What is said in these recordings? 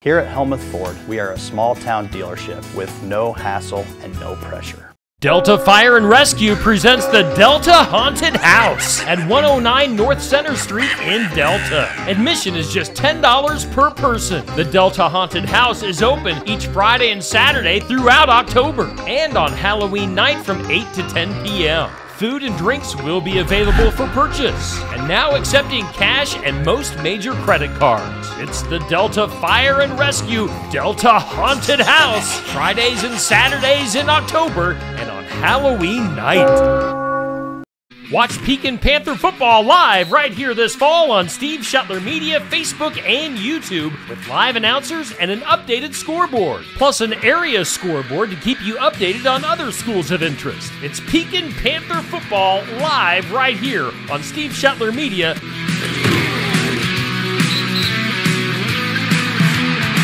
Here at Helmuth Ford, we are a small town dealership with no hassle and no pressure. Delta Fire and Rescue presents the Delta Haunted House at 109 North Center Street in Delta. Admission is just $10 per person. The Delta Haunted House is open each Friday and Saturday throughout October and on Halloween night from 8 to 10 p.m. Food and drinks will be available for purchase, and now accepting cash and most major credit cards. It's the Delta Fire and Rescue Delta Haunted House, Fridays and Saturdays in October and on Halloween night. Watch Pekin Panther football live right here this fall on Steve Shuttler Media, Facebook, and YouTube with live announcers and an updated scoreboard, plus an area scoreboard to keep you updated on other schools of interest. It's Pekin Panther football live right here on Steve Shuttler Media.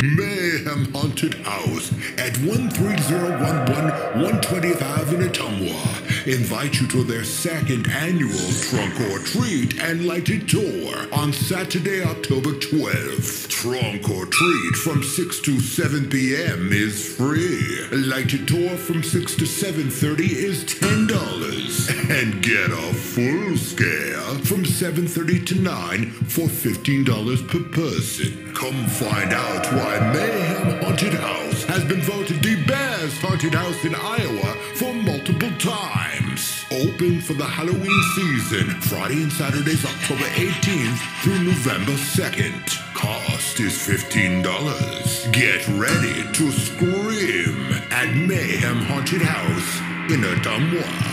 Mayhem Haunted House at 13011 120th Avenue, Ottumwa. Invite you to their second annual Trunk or Treat and Lighted Tour on Saturday, October 12th. Trunk or Treat from 6 to 7 p.m. is free. Lighted Tour from 6 to 7:30 is $10. And get a full scale from 7:30 to 9 for $15 per person. Come find out why Mayhem Haunted House has been voted the best haunted house in Iowa for multiple times. Open for the Halloween season, Friday and Saturdays, October 18th through November 2nd. Cost is $15. Get ready to scream at Mayhem Haunted House in Ottumwa.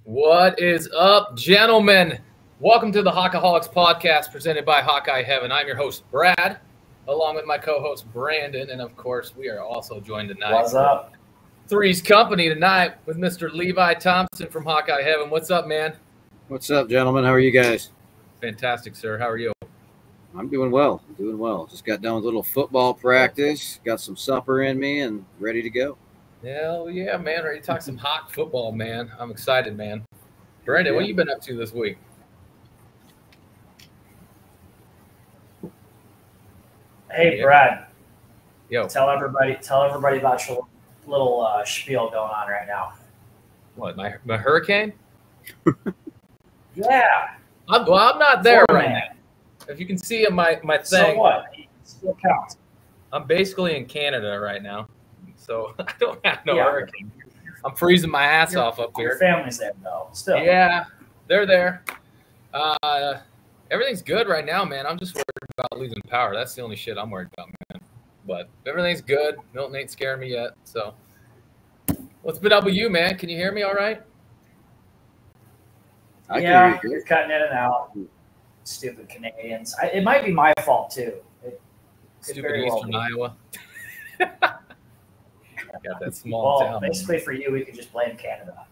What is up, gentlemen? Welcome to the Hawkaholics podcast presented by Hawkeye Heaven. I'm your host, Brad, along with my co-host, Brandon. And, of course, we are also joined tonight. What's up? Three's Company tonight with Mr. Levi Thompson from Hawkeye Heaven. What's up, man? What's up, gentlemen? How are you guys? Fantastic, sir. How are you? I'm doing well. Just got done with a little football practice, got some supper in me, and ready to go. Hell yeah, man. Ready to talk some hot football, man. I'm excited, man. Brandon, what have you been up to this week? Hey, Brad. Yo. Tell everybody about your little spiel going on right now. What, my hurricane? Yeah. I'm not there Poor right man. now. If you can see in my thing. So what? It still counts. I'm basically in Canada right now, so I don't have no Yeah. hurricane. I'm freezing my ass off up Your here. family's there, though. Still. Yeah, they're there. Everything's good right now, man. I'm just worried about losing power. That's the only shit I'm worried about, man. But everything's good. Milton ain't scaring me yet. So what's been up with you, man? Can you hear me all right? I can Yeah, hear you. you're cutting in and out. Stupid Canadians. It might be my fault, too. It could Stupid very well Eastern be. Iowa. Got that small Well, town. basically for you, we could just blame Canada.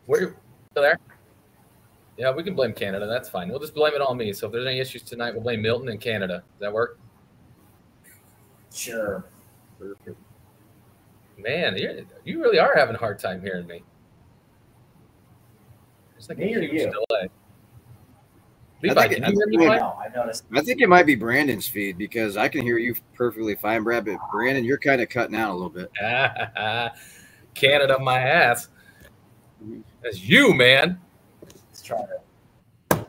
Where you there? Yeah, we can blame Canada. That's fine. We'll just blame it on me. So if there's any issues tonight, we'll blame Milton and Canada. Does that work? Sure. Perfect. Man, you really are having a hard time hearing me. It's like Me a or huge you? delay. Levi, can you hear me fine? No, I've noticed. I think it might be Brandon's feed because I can hear you perfectly fine, Brad. But Brandon, you're kind of cutting out a little bit. Canada, my ass. That's you, man. Let's try it.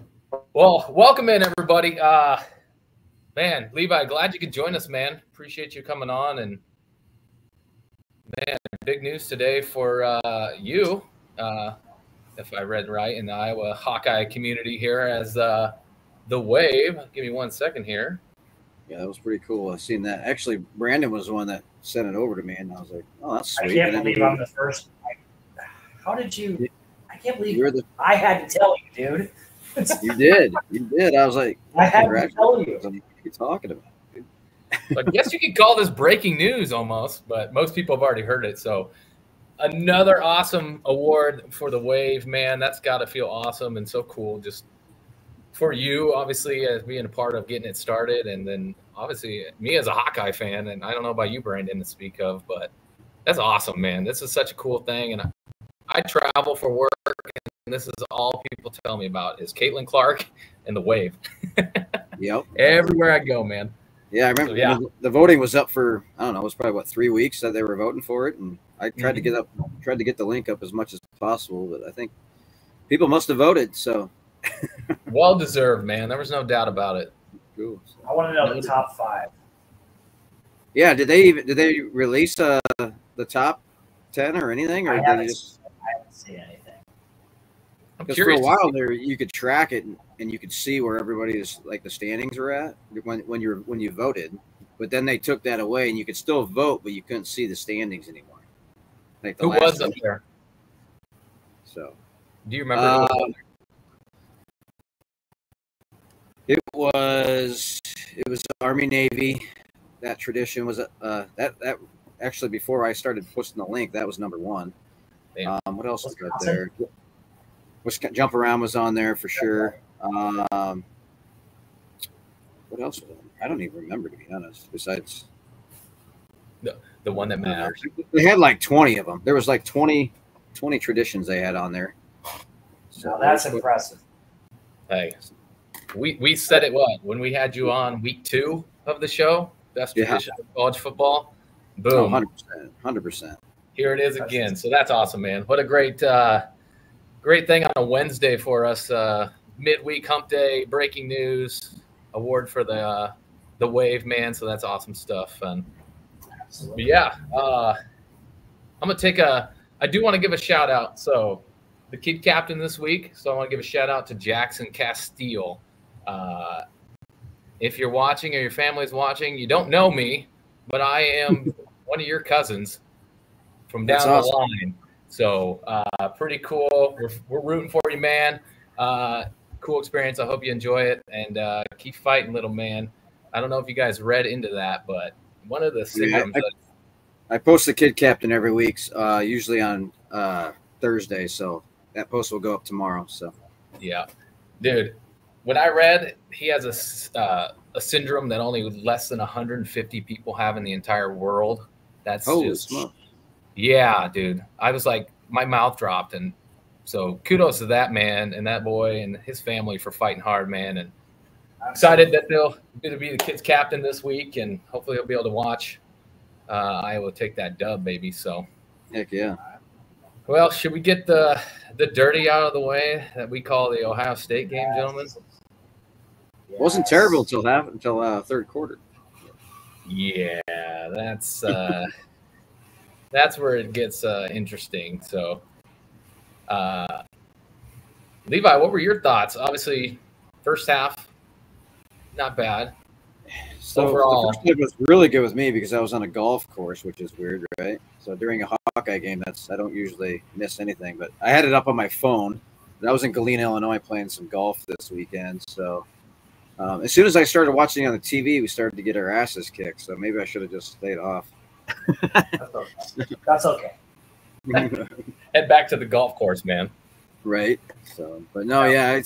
Well, welcome in, everybody. Man, Levi, glad you could join us, man. Appreciate you coming on. And, man, big news today for you, if I read right, in the Iowa Hawkeye community here as the Wave. Give me 1 second here. Yeah, that was pretty cool. I've seen that. Actually, Brandon was the one that sent it over to me, and I was like, "Oh, that's sweet." I can't believe I'm the first. How did you? I can't believe I had to tell you, dude. You did. I was like, I had to tell you. What are you talking about? I guess you could call this breaking news almost, but most people have already heard it. So another awesome award for the Wave, man. That's got to feel awesome and so cool just for you, obviously, as being a part of getting it started. And then obviously me as a Hawkeye fan, and I don't know about you, Brandon, to speak of, but that's awesome, man. This is such a cool thing. And I travel for work, and this is all people tell me about is Caitlin Clark and the Wave. Yep. Everywhere I go, man. Yeah, I remember. So, yeah. The voting was up for, I don't know, it was probably 3 weeks that they were voting for it, and I tried to get the link up as much as possible, but I think people must have voted. So well deserved, man. There was no doubt about it. cool. I want to know the top 5. Yeah, did they release the top 10 or anything, or I did haven't, they just? I haven't seen anything. Because for a while there, you could track it and you could see where everybody's like the standings were at when you voted, but then they took that away and you could still vote, but you couldn't see the standings anymore. Like who was up there? So, do you remember? It was Army Navy. That tradition was that actually before I started posting the link, that was number 1. What else was up there? Jump Around was on there for sure. What else was on? I don't even remember, to be honest. Besides the one that matters. They had like 20 of them. There was like 20 traditions they had on there. So that's impressive. Hey, we said it when we had you on week 2 of the show. Best tradition of college football. Boom. 100%. Here it is again. So that's awesome, man. What a great thing on a Wednesday for us. Midweek hump day, breaking news, award for the Wave, man. So that's awesome stuff. And but yeah, I'm gonna I do want to give a shout out. So the kid captain this week. So I want to give a shout out to Jackson Castile. If you're watching or your family's watching, you don't know me, but I am one of your cousins from down the line. So pretty cool. We're rooting for you, man. Cool experience. I hope you enjoy it, and keep fighting, little man. I don't know if you guys read into that, but one of the syndromes. I post the kid captain every week, usually on Thursday. So that post will go up tomorrow. So yeah, dude. When I read he has a syndrome that only less than 150 people have in the entire world. That's just smokes. Yeah, dude. I was like, my mouth dropped. And so kudos to that man and that boy and his family for fighting hard, man. And excited that they'll be the kids captain this week. And hopefully he'll be able to watch Iowa take that dub, baby. So heck yeah. Well, should we get the dirty out of the way that we call the Ohio State game, gentlemen? It wasn't terrible until third quarter. Yeah, that's where it gets interesting. So, Levi, what were your thoughts? Obviously, first half, not bad. So overall, the first half was really good with me because I was on a golf course, which is weird, right? So during a Hawkeye game, I don't usually miss anything, but I had it up on my phone. I was in Galena, Illinois, playing some golf this weekend. So as soon as I started watching on the TV, we started to get our asses kicked. So maybe I should have just stayed off. That's okay. Head back to the golf course, man. Right. So, but no, yeah,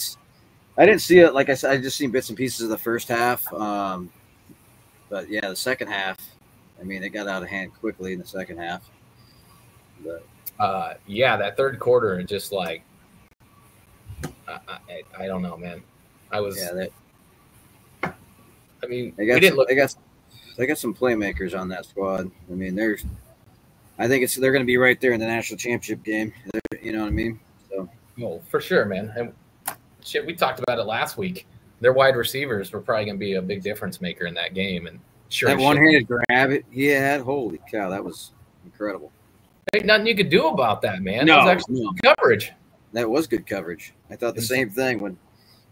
I didn't see it. Like I said, I just seen bits and pieces of the first half. But yeah, the second half, I mean, it got out of hand quickly in the second half. But yeah, that third quarter, just like, I don't know, man. I was. Yeah, I mean, they we didn't look. they got some playmakers on that squad. I mean, I think they're going to be right there in the national championship game. You know what I mean? So. Oh, for sure, man. And shit, we talked about it last week. Their wide receivers were probably going to be a big difference maker in that game. And sure, that one-handed grab he had, holy cow, that was incredible. Ain't nothing you could do about that, man. No, that was actually coverage. That was good coverage. I thought the same thing when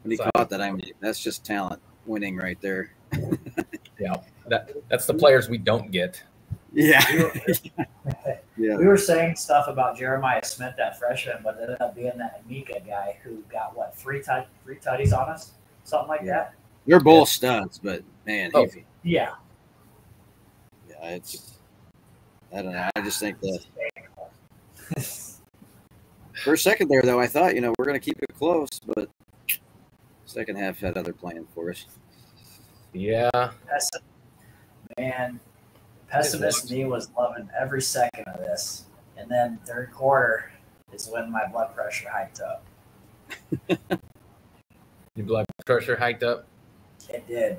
he caught that. I mean, that's just talent winning right there. Yeah, that's the players we don't get. Yeah. We were saying stuff about Jeremiah Smith, that freshman, but it ended up being that Amika guy who got, what, three tutties on us? Something like that? They're both studs, but, man. Yeah. Yeah, I don't know. I just think that for a second there, though, I thought, we're going to keep it close, but second half had other plans for us. Yeah. Man, pessimist me was loving every second of this. And then third quarter is when my blood pressure hiked up. Your blood pressure hiked up? It did.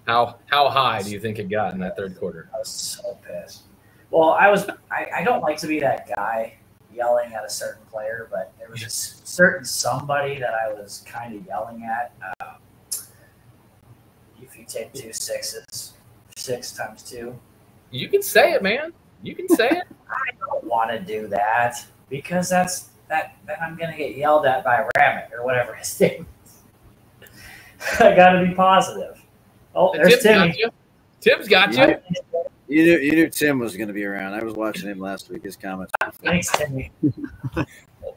How high do you think it got in that third quarter? I was so pissed. Well, I don't like to be that guy yelling at a certain player, but there was a certain somebody that I was kind of yelling at. If you take 2 6s, 6 times 2. You can say it, man. You can say it. I don't want to do that because then I'm going to get yelled at by Ramit or whatever his name is. I got to be positive. Oh, there's Timmy. Tim's got you. You knew Tim was going to be around. I was watching him last week. His comments. Thanks, Timmy.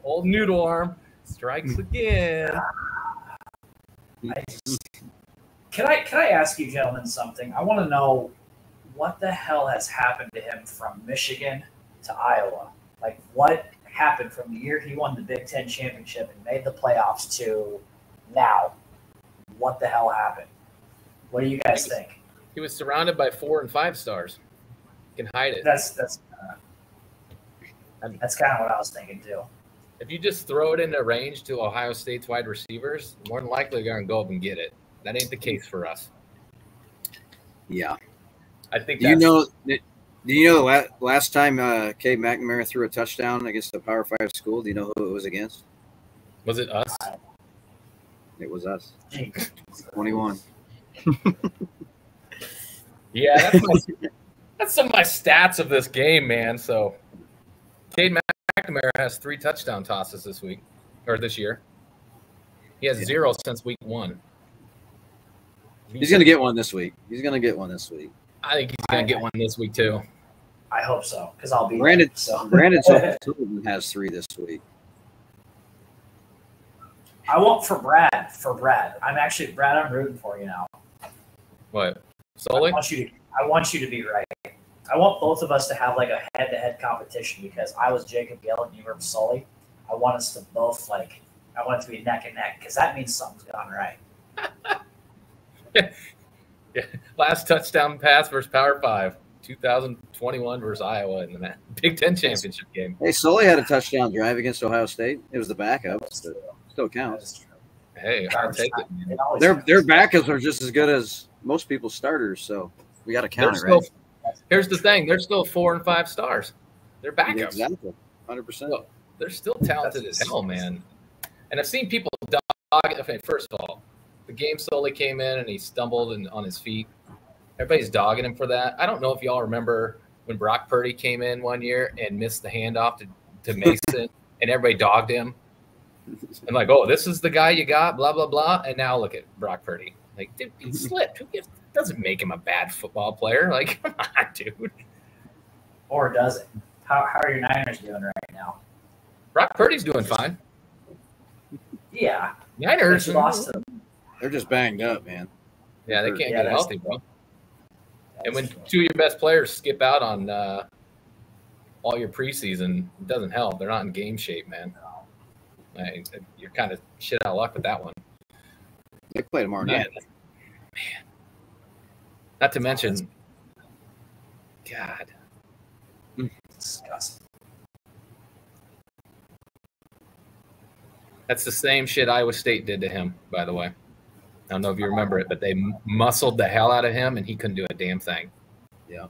Old noodle arm strikes again. Can I ask you gentlemen something? I want to know what the hell has happened to him from Michigan to Iowa. Like, what happened from the year he won the Big Ten championship and made the playoffs to now? What the hell happened? What do you guys think? He was surrounded by 4 and 5 stars. You can hide it. That's kind of what I was thinking too. If you just throw it into range to Ohio State's wide receivers, more than likely they're going to go up and get it. That ain't the case for us. Yeah. I think Do you know the last time Cade McNamara threw a touchdown against a Power 5 school? Do you know who it was against? Was it us? It was us. 21. Yeah, that's some of my stats of this game, man. So Cade McNamara has 3 touchdown tosses this year. He has 0 since week 1. He's going to get one this week. I think he's going to get one this week too. I hope so, because I'll be Brandon Sullivan has 3 this week. I want for Brad. Brad, I'm rooting for you now. What? Sully? I want you to be right. I want both of us to have like a head-to-head competition because I was Jacob Gill and you were Sully. I want us to both I want it to be neck and neck because that means something's gone right. Yeah. Last touchdown pass versus Power 5, 2021 versus Iowa in the Big Ten championship game. Hey, Sully had a touchdown drive against Ohio State. It was the backup. Still counts. Hey, I'll take it. Man. Their backups are just as good as most people's starters, so we got to count it, right? Here's the thing: they're still 4 and 5 stars. They're backups. Exactly, 100%. They're still talented as hell, man. And I've seen people dog. Okay, first of all, the game Sully came in and he stumbled on his feet. Everybody's dogging him for that. I don't know if y'all remember when Brock Purdy came in one year and missed the handoff to Mason, and everybody dogged him. And like, oh, this is the guy you got, blah, blah, blah. And now look at Brock Purdy. Like, dude, he slipped. It doesn't make him a bad football player. Like, come on, dude. Or does it? How are your Niners doing right now? Brock Purdy's doing fine. Yeah. Niners lost them. They're just banged up, man. Yeah, they can't get healthy, bro. And when 2 of your best players skip out on all your preseason, it doesn't help. They're not in game shape, man. You're kind of shit out of luck with that one. They play tomorrow night. Man. Not to mention, God. Disgusting. That's the same shit Iowa State did to him, by the way. I don't know if you remember it, but they muscled the hell out of him, and he couldn't do a damn thing. Yeah.